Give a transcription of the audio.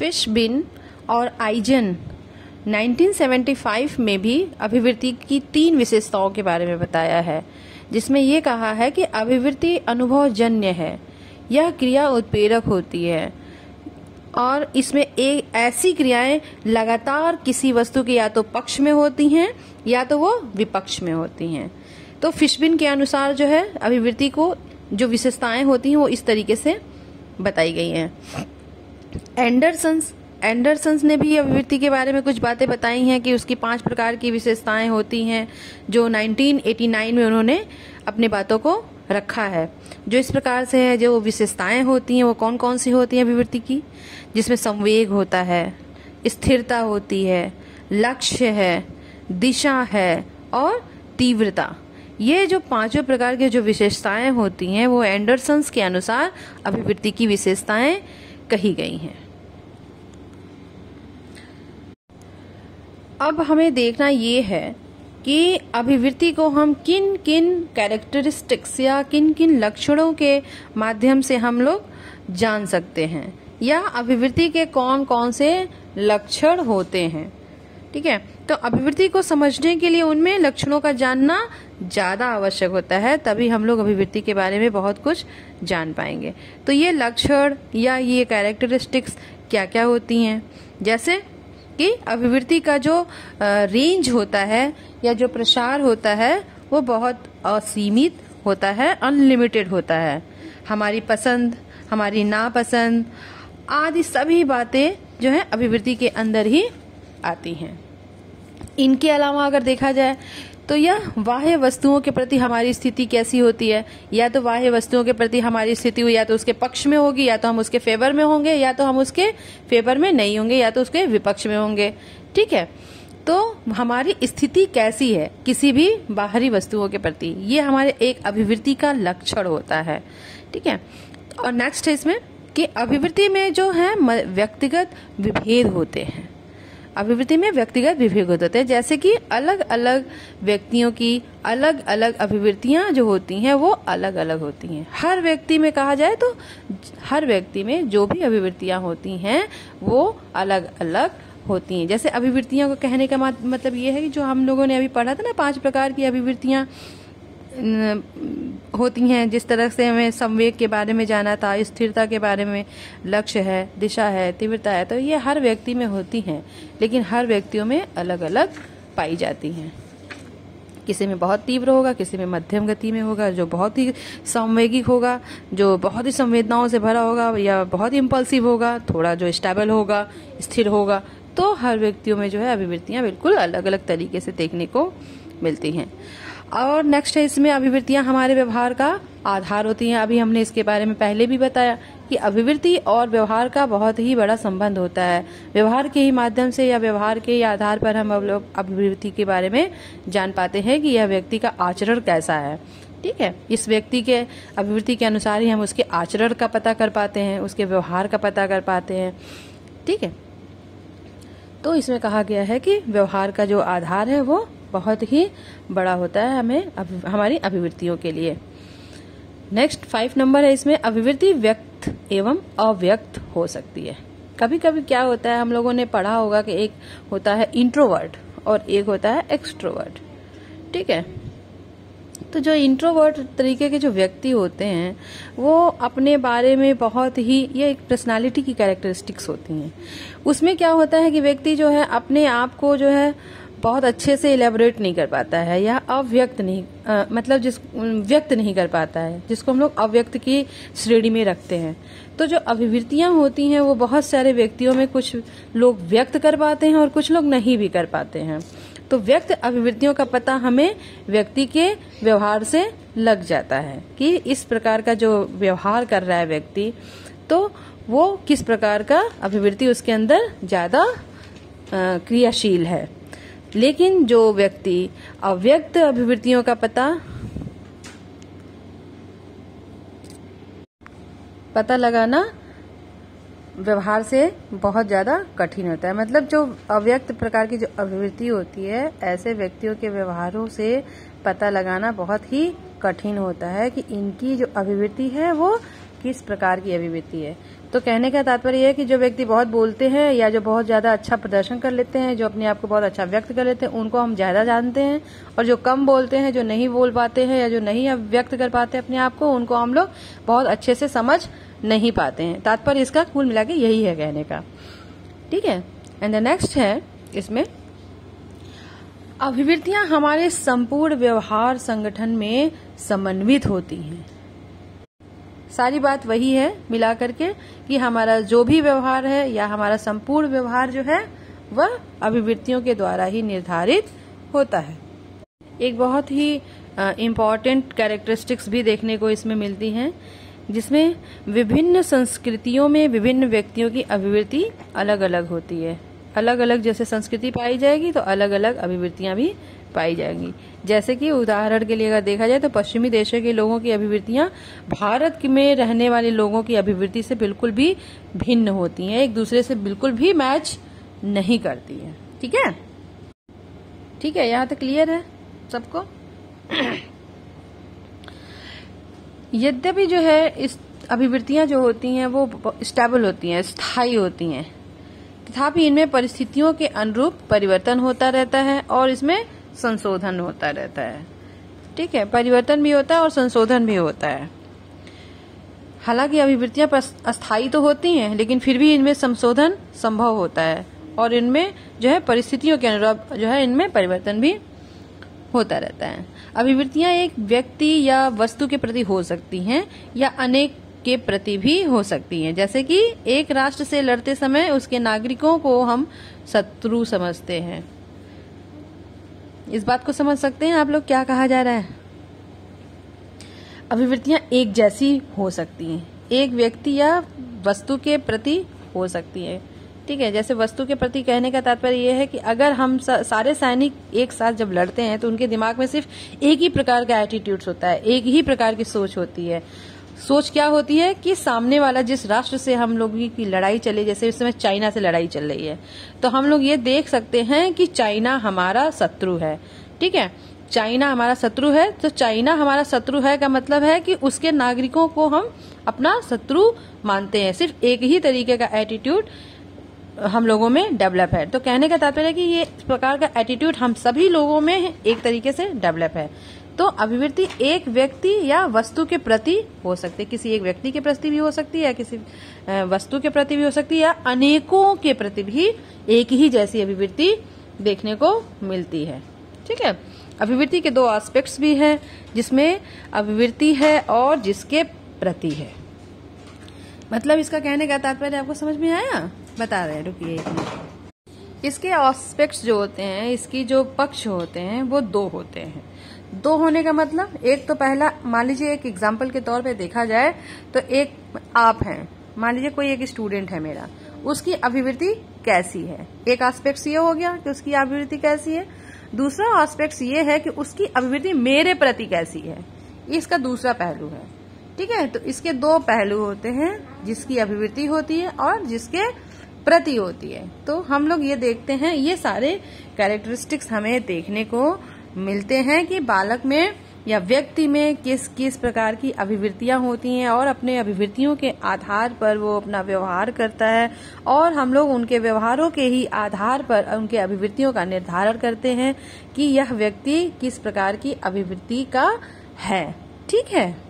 फिशबिन और आइजन 1975 में भी अभिवृत्ति की 3 विशेषताओं के बारे में बताया है, जिसमें ये कहा है कि अभिवृत्ति अनुभवजन्य है, यह क्रिया उत्प्रेरक होती है और इसमें एक ऐसी क्रियाएं लगातार किसी वस्तु के या तो पक्ष में होती हैं या तो वो विपक्ष में होती हैं। तो फिशबिन के अनुसार जो है अभिवृत्ति को जो विशेषताएं होती हैं वो इस तरीके से बताई गई हैं। एंडरसन्स ने भी अभिवृत्ति के बारे में कुछ बातें बताई हैं कि उसकी 5 प्रकार की विशेषताएं होती हैं, जो 1989 में उन्होंने अपनी बातों को रखा है। जो इस प्रकार से है, जो विशेषताएं होती हैं वो कौन कौन सी होती हैं अभिवृत्ति की, जिसमें संवेग होता है, स्थिरता होती है, लक्ष्य है, दिशा है और तीव्रता। ये जो 5 प्रकार की जो विशेषताएं होती हैं वो एंडरसन्स के अनुसार अभिवृत्ति की विशेषताएं कही गई हैं। अब हमें देखना ये है कि अभिवृत्ति को हम किन किन कैरेक्टरिस्टिक्स या किन किन लक्षणों के माध्यम से हम लोग जान सकते हैं, या अभिवृत्ति के कौन कौन से लक्षण होते हैं। ठीक है, तो अभिवृत्ति को समझने के लिए उनमें लक्षणों का जानना ज्यादा आवश्यक होता है, तभी हम लोग अभिवृत्ति के बारे में बहुत कुछ जान पाएंगे। तो ये लक्षण या ये कैरेक्टरिस्टिक्स क्या क्या होती हैं, जैसे कि अभिवृत्ति का जो रेंज होता है या जो प्रसार होता है वो बहुत असीमित होता है, अनलिमिटेड होता है। हमारी पसंद, हमारी नापसंद आदि सभी बातें जो है अभिवृत्ति के अंदर ही आती हैं। इनके अलावा अगर देखा जाए तो यह बाह्य वस्तुओं के प्रति हमारी स्थिति कैसी होती है, या तो बाह्य वस्तुओं के प्रति हमारी स्थिति या तो उसके पक्ष में होगी, या तो हम उसके फेवर में होंगे, या तो हम उसके फेवर में नहीं होंगे, या तो उसके विपक्ष में होंगे। ठीक है, तो हमारी स्थिति कैसी है किसी भी बाहरी वस्तुओं के प्रति, ये हमारे एक अभिवृत्ति का लक्षण होता है। ठीक है, और नेक्स्ट है इसमें कि अभिवृत्ति में जो है व्यक्तिगत विभेद होते हैं। अभिवृत्ति में व्यक्तिगत विभेद होते हैं, जैसे कि अलग अलग व्यक्तियों की अलग अलग अभिवृत्तियां जो होती हैं वो अलग अलग होती हैं। हर व्यक्ति में कहा जाए तो हर व्यक्ति में जो भी अभिवृत्तियां होती हैं वो अलग अलग होती हैं। जैसे अभिवृत्तियों को कहने का मतलब ये है कि जो हम लोगों ने अभी पढ़ा था ना, 5 प्रकार की अभिवृत्तियां होती हैं, जिस तरह से हमें संवेग के बारे में जाना था, स्थिरता के बारे में, लक्ष्य है, दिशा है, तीव्रता है, तो ये हर व्यक्ति में होती हैं, लेकिन हर व्यक्तियों में अलग अलग पाई जाती हैं। किसी में बहुत तीव्र होगा, किसी में मध्यम गति में होगा, जो बहुत ही संवेगिक होगा, जो बहुत ही संवेदनाओं से भरा होगा, या बहुत ही इम्पल्सिव होगा, थोड़ा जो स्टेबल होगा, स्थिर होगा। तो हर व्यक्तियों में जो है अभिवृत्तियां बिल्कुल अलग अलग तरीके से देखने को मिलती हैं। और नेक्स्ट है इसमें अभिवृत्तियां हमारे व्यवहार का आधार होती हैं। अभी हमने इसके बारे में पहले भी बताया कि अभिवृत्ति और व्यवहार का बहुत ही बड़ा संबंध होता है। व्यवहार के ही माध्यम से या व्यवहार के आधार पर हम लोग अभिवृत्ति के बारे में जान पाते हैं कि यह व्यक्ति का आचरण कैसा है। ठीक है, इस व्यक्ति के अभिवृत्ति के अनुसार ही हम उसके आचरण का पता कर पाते हैं, उसके व्यवहार का पता कर पाते हैं। ठीक है, तो इसमें कहा गया है कि व्यवहार का जो आधार है वो बहुत ही बड़ा होता है हमारी अभिवृत्तियों के लिए। नेक्स्ट 5 नंबर है इसमें, अभिवृत्ति व्यक्त एवं अव्यक्त हो सकती है। कभी कभी क्या होता है, हम लोगों ने पढ़ा होगा कि एक होता है इंट्रोवर्ट और एक होता है एक्सट्रोवर्ट। ठीक है, तो जो इंट्रोवर्ट तरीके के जो व्यक्ति होते हैं वो अपने बारे में बहुत ही, ये एक पर्सनालिटी की कैरेक्टरिस्टिक्स होती हैं। उसमें क्या होता है कि व्यक्ति जो है अपने आप को जो है बहुत अच्छे से इलेबोरेट नहीं कर पाता है, या अव्यक्त नहीं मतलब व्यक्त नहीं कर पाता है, जिसको हम लोग अव्यक्त की श्रेणी में रखते हैं। तो जो अभिवृत्तियां होती हैं वो बहुत सारे व्यक्तियों में कुछ लोग व्यक्त कर पाते हैं और कुछ लोग नहीं भी कर पाते हैं। तो व्यक्त अभिवृत्तियों का पता हमें व्यक्ति के व्यवहार से लग जाता है कि इस प्रकार का जो व्यवहार कर रहा है व्यक्ति, तो वो किस प्रकार का अभिवृत्ति उसके अंदर ज्यादा क्रियाशील है। लेकिन जो व्यक्ति अव्यक्त अभिवृत्तियों का पता लगाना व्यवहार से बहुत ज्यादा कठिन होता है। मतलब जो अव्यक्त प्रकार की जो अभिवृत्ति होती है, ऐसे व्यक्तियों के व्यवहारों से पता लगाना बहुत ही कठिन होता है कि इनकी जो अभिवृत्ति है वो किस प्रकार की अभिव्यक्ति है। तो कहने का तात्पर्य है कि जो व्यक्ति बहुत बोलते हैं या जो बहुत ज्यादा अच्छा प्रदर्शन कर लेते हैं, जो अपने आप को बहुत अच्छा व्यक्त कर लेते हैं, उनको हम ज्यादा जानते हैं। और जो कम बोलते हैं, जो नहीं बोल पाते हैं या जो नहीं व्यक्त कर पाते अपने आप को, उनको हम लोग बहुत अच्छे से समझ नहीं पाते हैं। तात्पर्य इसका कुल मिला के यही है कहने का। ठीक है। एंड द नेक्स्ट है इसमें, अभिव्यक्तियां हमारे संपूर्ण व्यवहार संगठन में समन्वित होती हैं। सारी बात वही है मिला करके कि हमारा जो भी व्यवहार है या हमारा संपूर्ण व्यवहार जो है वह अभिव्यक्तियों के द्वारा ही निर्धारित होता है। एक बहुत ही इम्पोर्टेंट कैरेक्टरिस्टिक्स भी देखने को इसमें मिलती हैं, जिसमें विभिन्न संस्कृतियों में विभिन्न व्यक्तियों की अभिव्यक्ति अलग अलग होती है। अलग अलग जैसे संस्कृति पाई जाएगी तो अलग अलग अभिव्यक्तियां भी पाई जाएंगी। जैसे कि उदाहरण के लिए अगर देखा जाए तो पश्चिमी देशों के लोगों की अभिव्यक्तियां भारत में रहने वाले लोगों की अभिव्यक्ति से बिल्कुल भी भिन्न होती हैं, एक दूसरे से बिल्कुल भी मैच नहीं करती हैं। ठीक है, ठीक है, यहाँ तक क्लियर है सबको। यद्यपि जो है इस अभिव्यक्तियां जो होती हैं वो स्टेबल होती हैं, स्थायी होती हैं, तथापि इनमें परिस्थितियों के अनुरूप परिवर्तन होता रहता है और इसमें संशोधन होता रहता है। ठीक है, परिवर्तन भी होता है और संशोधन भी होता है। हालांकि अभिव्यक्तियां अस्थायी तो होती हैं, लेकिन फिर भी इनमें संशोधन संभव होता है और इनमें जो है परिस्थितियों के अनुरूप जो है इनमें परिवर्तन भी होता रहता है। अभिव्यक्तियां एक व्यक्ति या वस्तु के प्रति हो सकती हैं या अनेक के प्रति भी हो सकती हैं। जैसे कि एक राष्ट्र से लड़ते समय उसके नागरिकों को हम शत्रु समझते हैं। इस बात को समझ सकते हैं आप लोग क्या कहा जा रहा है। अभिव्यक्तियां एक जैसी हो सकती हैं, एक व्यक्ति या वस्तु के प्रति हो सकती है। ठीक है, जैसे वस्तु के प्रति कहने का तात्पर्य यह है कि अगर हम सारे सैनिक एक साथ जब लड़ते हैं तो उनके दिमाग में सिर्फ एक ही प्रकार का एटीट्यूड्स होता है, एक ही प्रकार की सोच होती है। सोच क्या होती है कि सामने वाला जिस राष्ट्र से हम लोग की लड़ाई चले, जैसे इस समय चाइना से लड़ाई चल रही है, तो हम लोग ये देख सकते हैं कि चाइना हमारा शत्रु है। ठीक है, चाइना हमारा शत्रु है, तो चाइना हमारा शत्रु है का मतलब है कि उसके नागरिकों को हम अपना शत्रु मानते हैं। सिर्फ एक ही तरीके का एटीट्यूड हम लोगों में डेवलप है। तो कहने का तात्पर्य है कि ये इस प्रकार का एटीट्यूड हम सभी लोगों में एक तरीके से डेवलप है। तो अभिव्यक्ति एक व्यक्ति या वस्तु के प्रति हो सकती है, किसी एक व्यक्ति के प्रति भी हो सकती है, या किसी वस्तु के प्रति भी हो सकती है, या अनेकों के प्रति भी एक ही जैसी अभिव्यक्ति देखने को मिलती है। ठीक है, अभिव्यक्ति के दो एस्पेक्ट्स भी हैं, जिसमें अभिव्यक्ति है और जिसके प्रति है। मतलब इसका कहने का तात्पर्य आपको समझ में आया? बता रहे हैं, रुकिए एक मिनट। इसके एस्पेक्ट्स जो होते हैं, इसकी जो पक्ष होते हैं वो दो होते हैं। दो होने का मतलब, एक तो पहला, मान लीजिए एक एग्जाम्पल के तौर पे देखा जाए तो एक आप हैं, मान लीजिए कोई एक स्टूडेंट है मेरा, उसकी अभिव्यक्ति कैसी है। एक एस्पेक्ट ये हो गया कि उसकी अभिव्यक्ति कैसी है। दूसरा एस्पेक्ट ये है कि उसकी अभिव्यक्ति मेरे प्रति कैसी है, इसका दूसरा पहलू है। ठीक है, तो इसके दो पहलू होते हैं, जिसकी अभिव्यक्ति होती है और जिसके प्रति होती है। तो हम लोग ये देखते हैं, ये सारे कैरेक्टरिस्टिक्स हमें देखने को मिलते हैं कि बालक में या व्यक्ति में किस किस प्रकार की अभिव्यक्तियां होती हैं और अपने अभिव्यक्तियों के आधार पर वो अपना व्यवहार करता है, और हम लोग उनके व्यवहारों के ही आधार पर उनके अभिव्यक्तियों का निर्धारण करते हैं कि यह व्यक्ति किस प्रकार की अभिव्यक्ति का है। ठीक है।